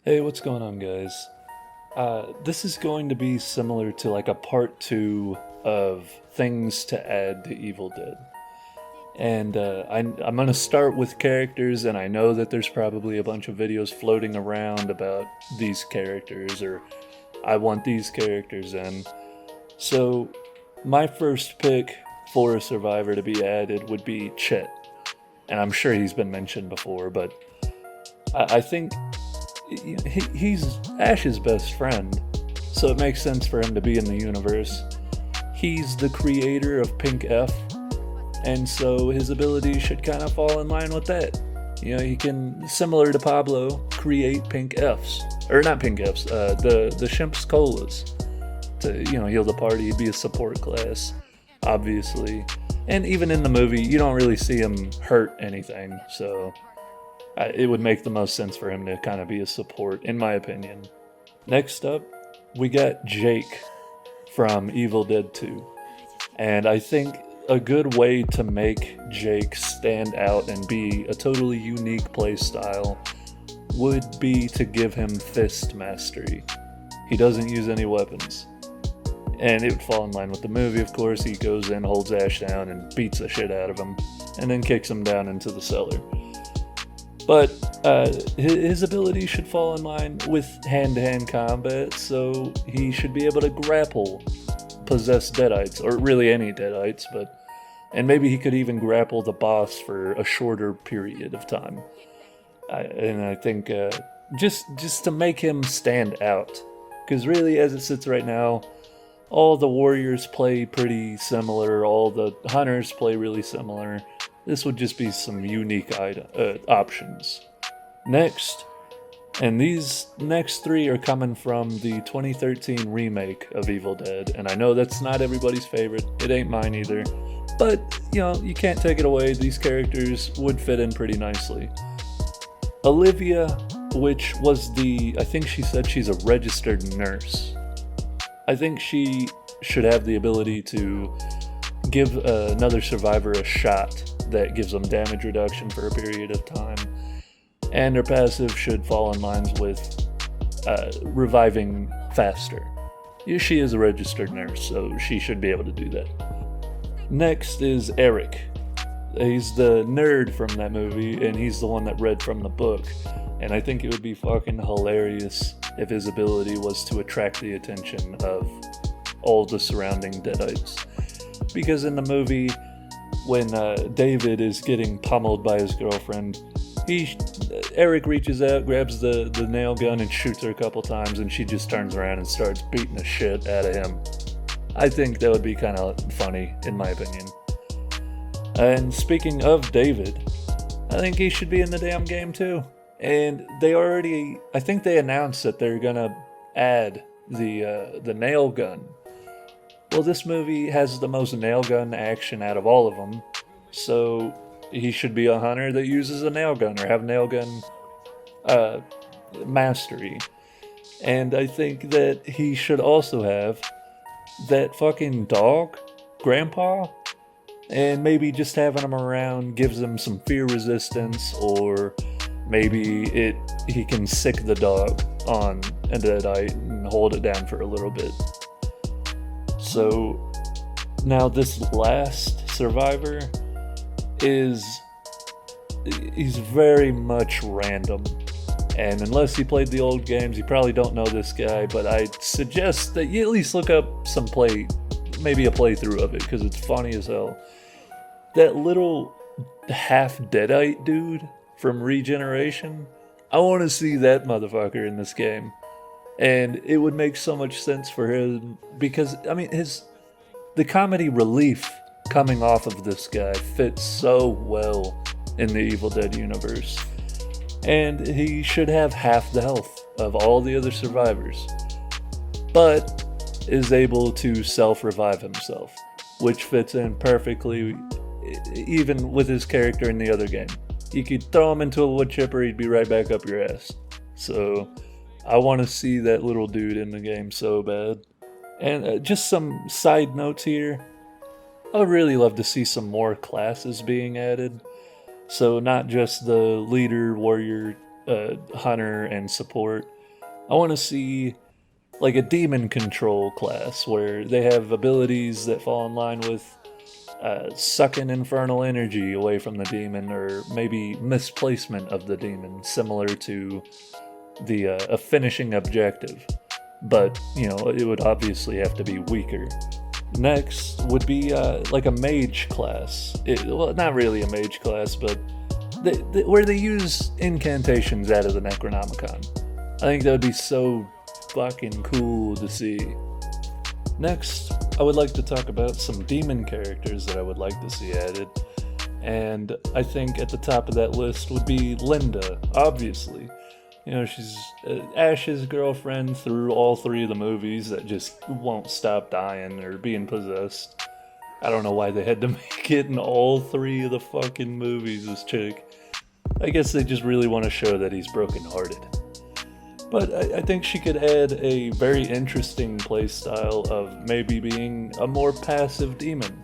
Hey, what's going on, guys? This is going to be similar to like a part two of things to add to Evil Dead. And I'm going to start with characters, and I know that there's probably a bunch of videos floating around about these characters, or I want these characters in. So, my first pick for a survivor to be added would be Chet. And I'm sure he's been mentioned before, but I think he's Ash's best friend, so it makes sense for him to be in the universe. He's the creator of Pink F, and so his abilities should kind of fall in line with that. You know, he can, similar to Pablo, create Pink Fs. Or not Pink Fs, the Shimps Colas. To, heal the party, he'd be a support class, obviously. And even in the movie, you don't really see him hurt anything, so it would make the most sense for him to kind of be a support, in my opinion. Next up, we got Jake from Evil Dead 2. And I think a good way to make Jake stand out and be a totally unique playstyle would be to give him fist mastery. He doesn't use any weapons. And it would fall in line with the movie, of course. He goes in, holds Ash down, and beats the shit out of him, and then kicks him down into the cellar. But his ability should fall in line with hand-to-hand combat, so he should be able to grapple possessed deadites, or really any deadites, and maybe he could even grapple the boss for a shorter period of time. And I think just to make him stand out, because really, as it sits right now, all the warriors play pretty similar, all the hunters play really similar. This would just be some unique options. Next, and these next three are coming from the 2013 remake of Evil Dead, and I know that's not everybody's favorite, it ain't mine either, but, you can't take it away, these characters would fit in pretty nicely. Olivia, which was I think she said she's a registered nurse. I think she should have the ability to give another survivor a shot that gives them damage reduction for a period of time. And her passive should fall in lines with reviving faster. She is a registered nurse, so she should be able to do that. Next is Eric. He's the nerd from that movie, and he's the one that read from the book. And I think it would be fucking hilarious if his ability was to attract the attention of all the surrounding deadites. Because in the movie, when David is getting pummeled by his girlfriend, Eric reaches out, grabs the nail gun, and shoots her a couple times, and she just turns around and starts beating the shit out of him. I think that would be kind of funny, in my opinion. And speaking of David, I think he should be in the damn game too. And I think they announced that they're gonna add the nail gun. Well, this movie has the most nail gun action out of all of them, so he should be a hunter that uses a nail gun or have nail gun mastery. And I think that he should also have that fucking dog, Grandpa, and maybe just having him around gives him some fear resistance, or maybe he can sick the dog on a deadite and hold it down for a little bit. So now this last survivor he's very much random. And unless you played the old games, you probably don't know this guy, but I suggest that you at least look up maybe a playthrough of it, because it's funny as hell. That little half-deadite dude from Regeneration, I want to see that motherfucker in this game. And it would make so much sense for him, because, I mean, the comedy relief coming off of this guy fits so well in the Evil Dead universe. And he should have half the health of all the other survivors, but is able to self-revive himself, which fits in perfectly even with his character in the other game. You could throw him into a wood chipper, he'd be right back up your ass. So I want to see that little dude in the game so bad. And just some side notes here. I would really love to see some more classes being added. So not just the leader, warrior, hunter and support. I want to see like a demon control class where they have abilities that fall in line with sucking infernal energy away from the demon, or maybe misplacement of the demon, similar to the a finishing objective. But it would obviously have to be weaker. Next would be like a mage class. Well, not really a mage class, but where they use incantations out of the Necronomicon. I think that would be so fucking cool to see. Next, I would like to talk about some demon characters that I would like to see added. And I think at the top of that list would be Linda, obviously. She's Ash's girlfriend through all three of the movies that just won't stop dying or being possessed. I don't know why they had to make it in all three of the fucking movies, this chick. I guess they just really want to show that he's brokenhearted. But I think she could add a very interesting playstyle of maybe being a more passive demon.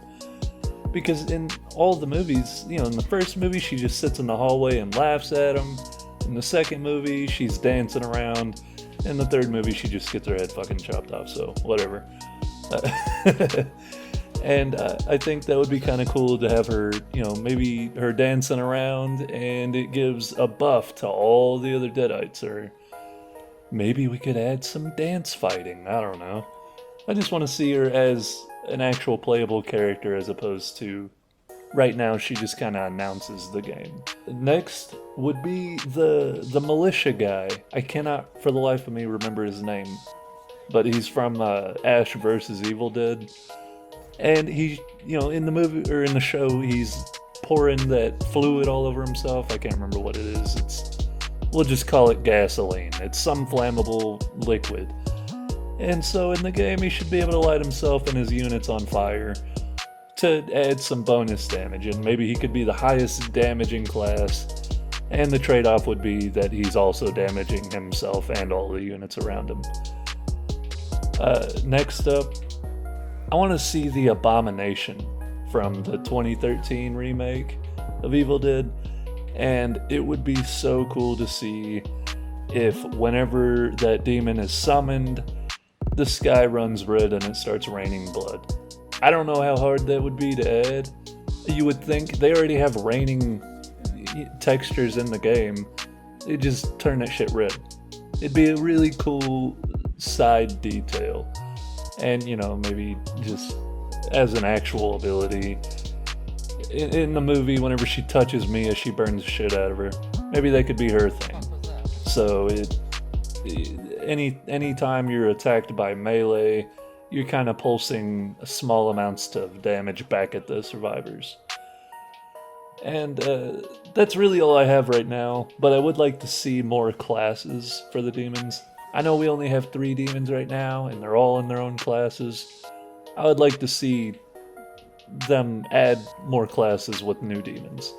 Because in all the movies, in the first movie she just sits in the hallway and laughs at him. In the second movie she's dancing around. In the third movie she just gets her head fucking chopped off, so whatever. And I think that would be kind of cool to have her, maybe her dancing around and it gives a buff to all the other deadites, or maybe we could add some dance fighting, I don't know. I just want to see her as an actual playable character as opposed to, right now she just kind of announces the game. Next would be the militia guy. I cannot for the life of me remember his name, but he's from Ash vs. Evil Dead. And he, in the movie, or in the show, he's pouring that fluid all over himself. I can't remember what it is. We'll just call it gasoline. It's some flammable liquid. And so in the game, he should be able to light himself and his units on fire to add some bonus damage. And maybe he could be the highest damaging class. And the trade-off would be that he's also damaging himself and all the units around him. Next up, I want to see the Abomination from the 2013 remake of Evil Dead, and it would be so cool to see if whenever that demon is summoned, the sky runs red and it starts raining blood. I don't know how hard that would be to add. You would think they already have raining textures in the game. They just turn that shit red. It'd be a really cool side detail. And, maybe just as an actual ability. In the movie, whenever she touches Mia, she burns the shit out of her. Maybe that could be her thing. So, anytime you're attacked by melee, you're kind of pulsing small amounts of damage back at the survivors. And that's really all I have right now, but I would like to see more classes for the demons. I know we only have 3 demons right now, and they're all in their own classes. I would like to see them add more classes with new demons.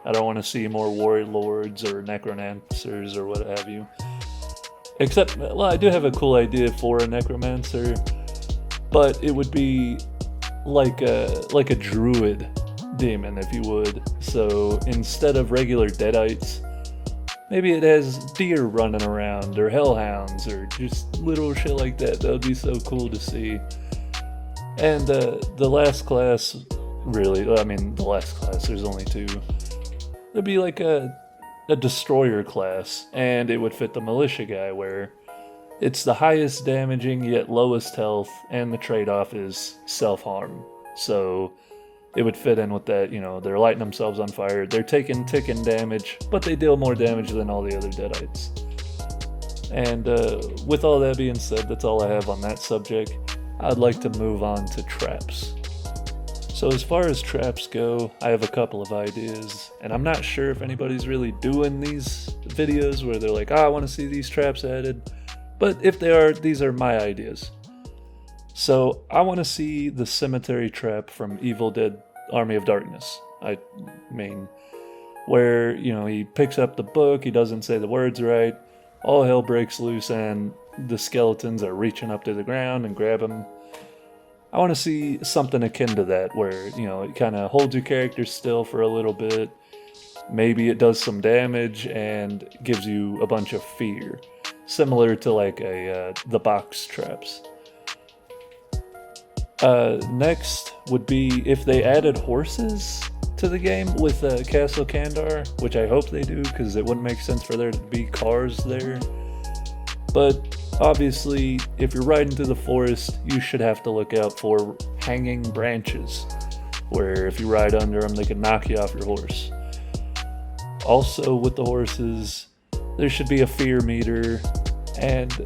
I don't want to see more warlords or necromancers or what have you. Except, well, I do have a cool idea for a necromancer, but it would be like a druid demon, if you would. So instead of regular deadites, maybe it has deer running around, or hellhounds, or just little shit like that. That would be so cool to see. And the last class, there's only 2. There'd be like a destroyer class, and it would fit the militia guy, where it's the highest damaging yet lowest health, and the trade-off is self-harm. So it would fit in with that, they're lighting themselves on fire, they're taking ticking damage, but they deal more damage than all the other deadites. And with all that being said, that's all I have on that subject. I'd like to move on to traps. So as far as traps go, I have a couple of ideas, and I'm not sure if anybody's really doing these videos where they're like, I want to see these traps added, but if they are, these are my ideas. So I want to see the cemetery trap from Evil Dead Army of Darkness. I mean, where, he picks up the book, he doesn't say the words right, all hell breaks loose, and the skeletons are reaching up to the ground and grab him. I want to see something akin to that, where, it kind of holds your character still for a little bit, maybe it does some damage and gives you a bunch of fear, similar to like the box traps. Next would be if they added horses to the game with Castle Kandar, which I hope they do, because it wouldn't make sense for there to be cars there. But obviously, if you're riding through the forest, you should have to look out for hanging branches, where if you ride under them, they can knock you off your horse. Also, with the horses, there should be a fear meter, and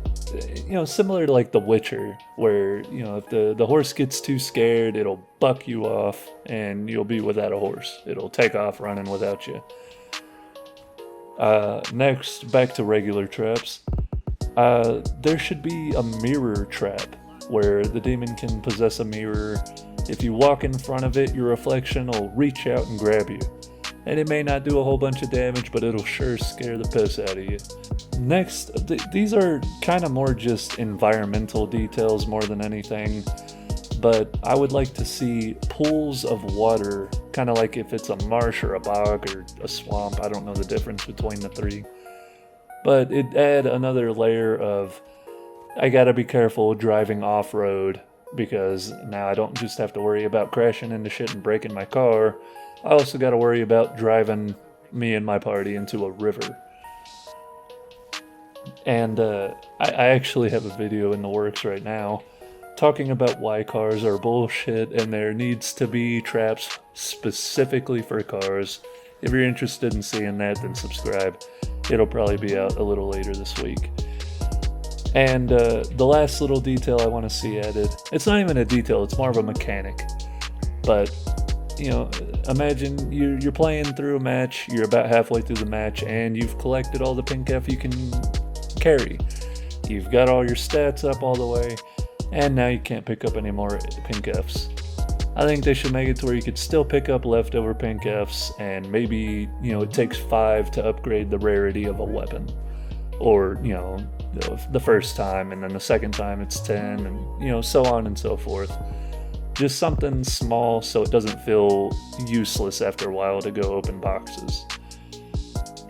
similar to like The Witcher, where if the horse gets too scared, it'll buck you off, and you'll be without a horse. It'll take off running without you. Next, back to regular traps. There should be a mirror trap, where the demon can possess a mirror. If you walk in front of it, your reflection will reach out and grab you. And it may not do a whole bunch of damage, but it'll sure scare the piss out of you. Next, these are kind of more just environmental details more than anything, but I would like to see pools of water, kind of like if it's a marsh or a bog or a swamp. I don't know the difference between the three. But it add another layer of, I gotta be careful driving off-road, because now I don't just have to worry about crashing into shit and breaking my car. I also gotta worry about driving me and my party into a river. And I actually have a video in the works right now talking about why cars are bullshit, and there needs to be traps specifically for cars. If you're interested in seeing that, then subscribe. It'll probably be out a little later this week. And the last little detail I want to see added, it's not even a detail, it's more of a mechanic. But, imagine you're playing through a match, you're about halfway through the match, and you've collected all the pink F you can carry. You've got all your stats up all the way, and now you can't pick up any more pink Fs. I think they should make it to where you could still pick up leftover pink Fs, and maybe, it takes 5 to upgrade the rarity of a weapon. Or, the first time, and then the second time it's 10, and, so on and so forth. Just something small so it doesn't feel useless after a while to go open boxes.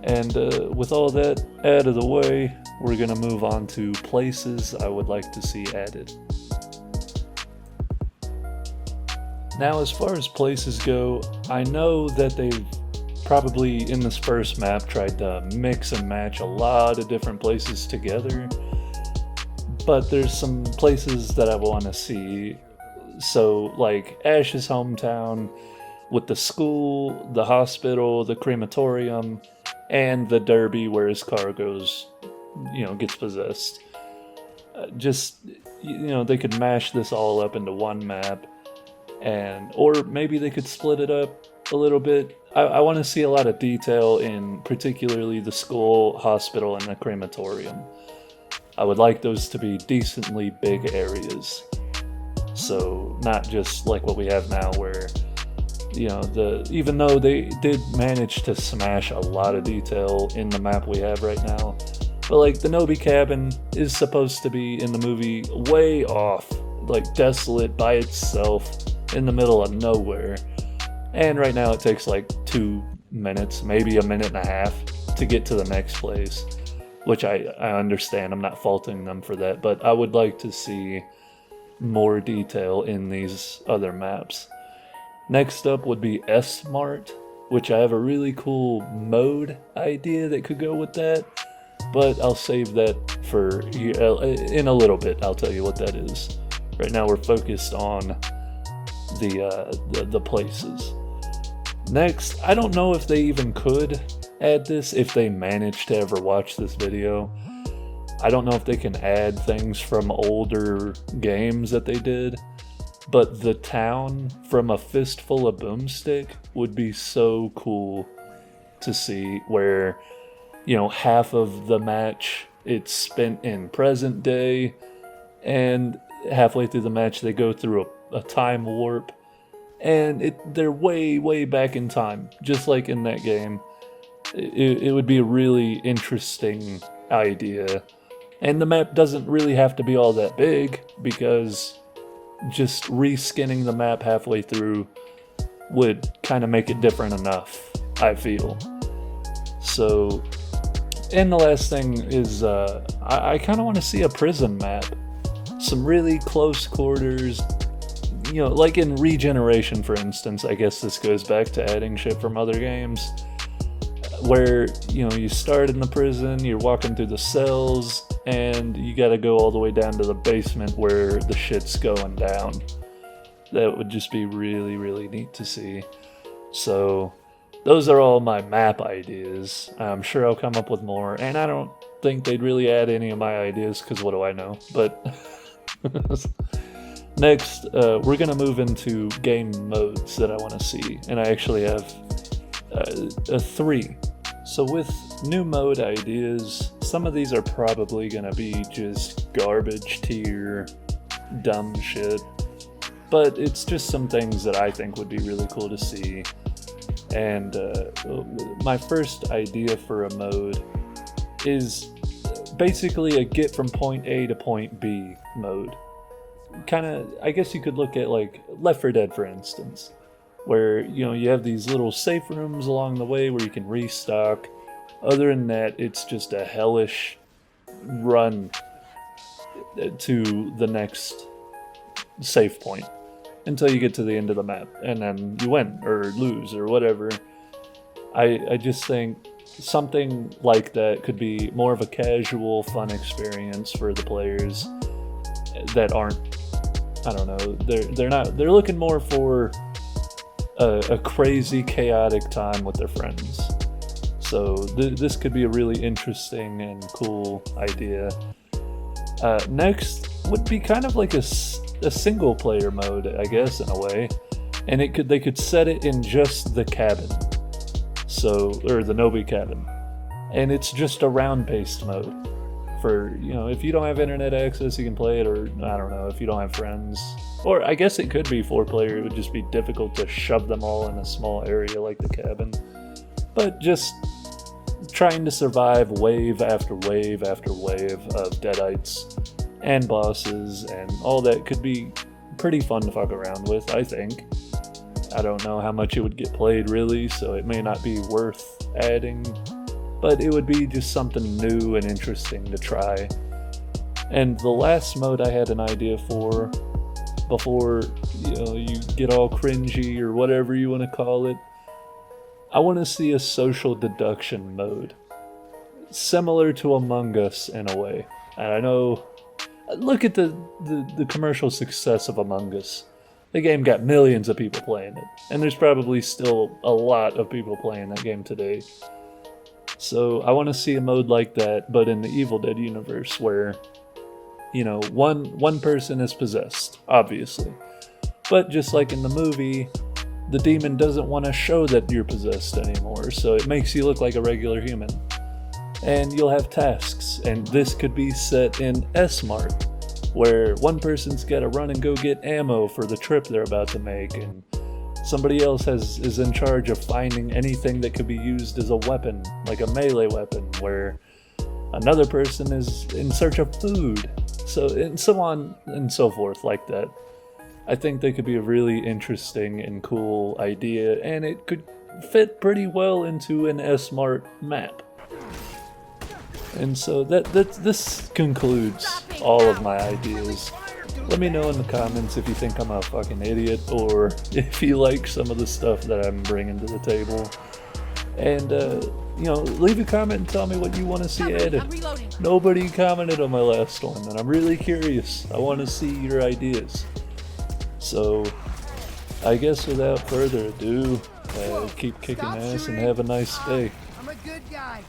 And with all that out of the way, we're going to move on to places I would like to see added. Now, as far as places go, I know that they've probably in this first map tried to mix and match a lot of different places together, but there's some places that I want to see. So, like Ash's hometown with the school, the hospital, the crematorium, and the derby where his car goes, gets possessed. They could mash this all up into one map. Or maybe they could split it up a little bit. I want to see a lot of detail in particularly the school, hospital, and the crematorium. I would like those to be decently big areas. So not just like what we have now where, even though they did manage to smash a lot of detail in the map we have right now, but like the Nobi cabin is supposed to be in the movie way off, like desolate by itself, in the middle of nowhere, and right now it takes like 2 minutes, maybe a minute and a half to get to the next place, which I understand. I'm not faulting them for that, but I would like to see more detail in these other maps. Next up would be S-Mart, which I have a really cool mode idea that could go with that, but I'll save that for in a little bit. I'll tell you what that is. Right now we're focused on the places. Next, I don't know if they even could add this if they managed to ever watch this video. I don't know if they can add things from older games that they did, but the town from A Fistful of Boomstick would be so cool to see, where, half of the match it's spent in present day, and halfway through the match they go through a time warp, and they're way back in time, just like in that game. It would be a really interesting idea, and the map doesn't really have to be all that big, because just reskinning the map halfway through would kind of make it different enough, I feel. So, and the last thing is I kind of want to see a prison map. Some really close quarters, you know, like in Regeneration, for instance. I guess this goes back to adding shit from other games, where, you know, you start in the prison, you're walking through the cells, and you gotta go all the way down to the basement where the shit's going down. That would just be really, really neat to see. So, those are all my map ideas. I'm sure I'll come up with more, and I don't think they'd really add any of my ideas, because what do I know? But next, we're gonna move into game modes that I want to see, and I actually have 3. So with new mode ideas, some of these are probably gonna be just garbage tier, dumb shit, but it's just some things that I think would be really cool to see. And my first idea for a mode is basically a get from point A to point B mode. Kind of, I guess you could look at like Left 4 Dead, for instance, where, you know, you have these little safe rooms along the way where you can restock. Other than that, it's just a hellish run to the next save point until you get to the end of the map, and then you win or lose or whatever. I just think something like that could be more of a casual, fun experience for the players that aren't, I don't know, they're looking more for a crazy, chaotic time with their friends. So this could be a really interesting and cool idea. Next would be kind of like a single player mode, I guess, in a way, and they could set it in just the cabin, or the Nobi cabin, and it's just a round based mode. For, you know, if you don't have internet access, you can play it, or I don't know, if you don't have friends, or I guess it could be 4-player. It would just be difficult to shove them all in a small area like the cabin, but just trying to survive wave after wave after wave of deadites and bosses and all that could be pretty fun to fuck around with, I think. I don't know how much it would get played really, so it may not be worth adding, but it would be just something new and interesting to try. And the last mode I had an idea for, before, you know, you get all cringy or whatever you want to call it, I want to see a social deduction mode, similar to Among Us in a way. And I know, look at the commercial success of Among Us. The game got millions of people playing it, and there's probably still a lot of people playing that game today. So I want to see a mode like that, but in the Evil Dead universe, where, you know, one person is possessed, obviously. But just like in the movie, the demon doesn't want to show that you're possessed anymore, so it makes you look like a regular human. And you'll have tasks, and this could be set in S-Mart, where one person's got to run and go get ammo for the trip they're about to make, and somebody else is in charge of finding anything that could be used as a weapon, like a melee weapon, where another person is in search of food, and so on and so forth like that. I think they could be a really interesting and cool idea, and it could fit pretty well into an S-Mart map. And so this concludes all of my ideas. Let me know in the comments if you think I'm a fucking idiot, or if you like some of the stuff that I'm bringing to the table. And, you know, leave a comment and tell me what you want to see added. Nobody commented on my last one, and I'm really curious. I want to see your ideas. So, I guess without further ado, keep kicking ass and have a nice day. I'm a good guy.